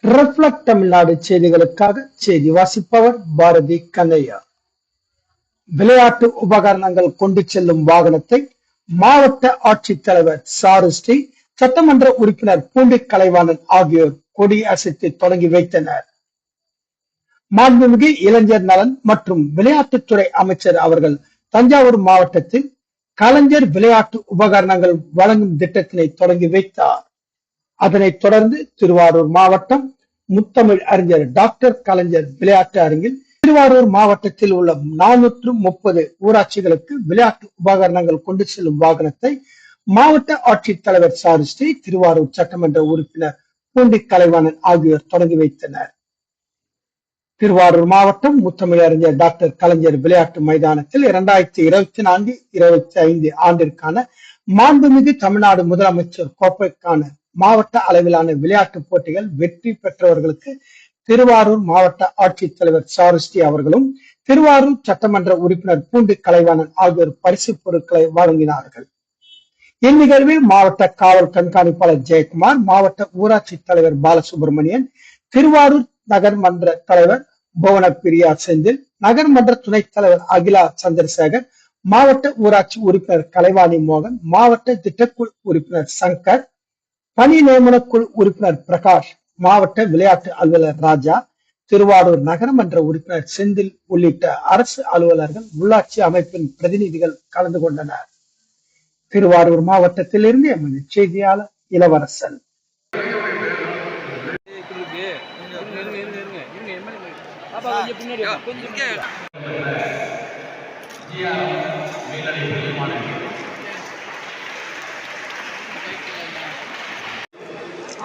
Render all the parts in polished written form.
Reflect Tamil Nadu செய்திகளுக்காக செய்தி வாசிப்பவர் பாரதி கந்தையா. விளையாட்டு உபகரணங்கள் கொண்டு செல்லும் வாகனத்தை மாவட்ட ஆட்சித்தலைவர் சாருஸ்ரீ, சட்டமன்ற உறுப்பினர் பூண்டி கலைவாணன் ஆகியோர் கொடி அசைத்து தொடங்கி வைத்தனர். மாண்புமிகு இளைஞர் நலன் மற்றும் விளையாட்டுத்துறை அமைச்சர் அவர்கள் தஞ்சாவூர் மாவட்டத்தில் கலைஞர் விளையாட்டு உபகரணங்கள் வழங்கும் திட்டத்தினை தொடங்கி வைத்தார். அதனைத் தொடர்ந்து திருவாரூர் மாவட்டம் முத்தமிழ் அறிஞர் டாக்டர் கலைஞர் விளையாட்டு அரங்கில் திருவாரூர் மாவட்டத்தில் உள்ள 430 ஊராட்சிகளுக்கு விளையாட்டு உபகரணங்கள் கொண்டு செல்லும் வாகனத்தை மாவட்ட ஆட்சித்தலைவர் சாருஸ்ரீ, திருவாரூர் சட்டமன்ற உறுப்பினர் பூண்டி கலைவாணன் ஆகியோர் தொடங்கி வைத்தனர். திருவாரூர் மாவட்டம் முத்தமிழ் அறிஞர் டாக்டர் கலைஞர் விளையாட்டு மைதானத்தில் 2024-25 ஆண்டிற்கான மாண்புமிகு தமிழ்நாடு முதலமைச்சர் கோப்பைக்கான மாவட்ட அளவிலான விளையாட்டுப் போட்டிகள் வெற்றி பெற்றவர்களுக்கு திருவாரூர் மாவட்ட ஆட்சித்தலைவர் சாருஸ்ரீ அவர்களும் திருவாரூர் சட்டமன்ற உறுப்பினர் பூண்டி கலைவாணன் ஆகியோர் பரிசு பொருட்களை வழங்கினார்கள். இந்நிகழ்வில் மாவட்ட காவல் கண்காணிப்பாளர் ஜெயக்குமார், மாவட்ட ஊராட்சி தலைவர் பாலசுப்ரமணியன், திருவாரூர் நகர்மன்ற தலைவர் புவனப்பிரியா செந்தில், நகர்மன்ற துணைத் தலைவர் அகிலா சந்திரசேகர், மாவட்ட ஊராட்சி உறுப்பினர் கலைவாணி மோகன், மாவட்ட திட்டக்குழு உறுப்பினர் சங்கர், பணி நியமனக்குழு உறுப்பினர் பிரகாஷ், மாவட்ட விளையாட்டு அலுவலர் ராஜா, திருவாரூர் நகரமன்ற உறுப்பினர் செந்தில் உள்ளிட்ட அரசு அலுவலர்கள், உள்ளாட்சி அமைப்பின் பிரதிநிதிகள் கலந்து கொண்டனர். திருவாரூர் மாவட்டத்திலிருந்து எமது செய்தியாளர் இளவரசன்.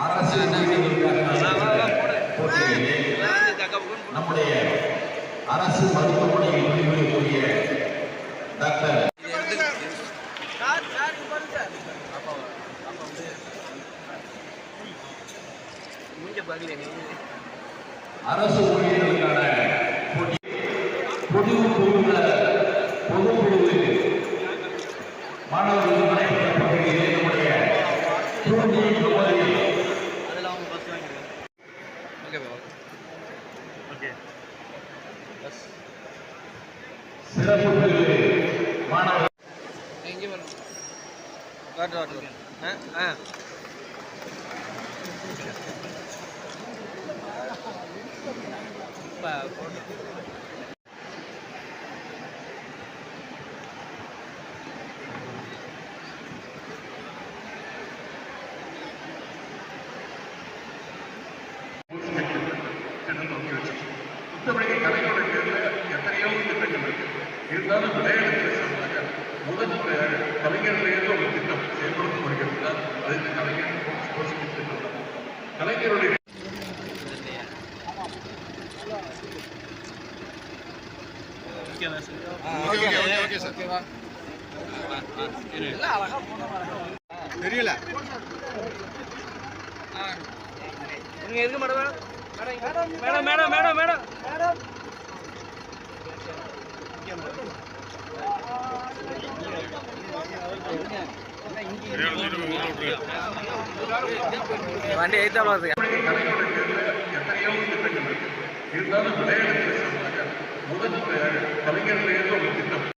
அரசு நம்முடைய அரசு மருத்துவமனையில் பணிபுரியக்கூடிய டாக்டர் அரசு ஊழியர்களுக்கான பொதுக்குழுவில் மாணவர்கள் நடைபெற்ற பகுதியிலே நம்முடைய சிறப்பு மாணவர்கள் புத்தமளிகை கலைஞர்கள் எத்தனையோ திட்டங்கள் இருக்கு. இருந்தாலும் விளையாட்டு முதல் கலைஞர்லேருந்து ஒரு திட்டம் செயல்படுத்தப்படுகிறது. அது இந்த கலைஞர் திட்டம். கலைஞருடைய தெரியல எதுக்கு madam madam madam madam madam madam வண்டி எத்தனையோ திட்டங்கள் இருந்தாலும் விளையாட்டு முதல் கலைஞர்லேருந்து ஒரு திட்டம்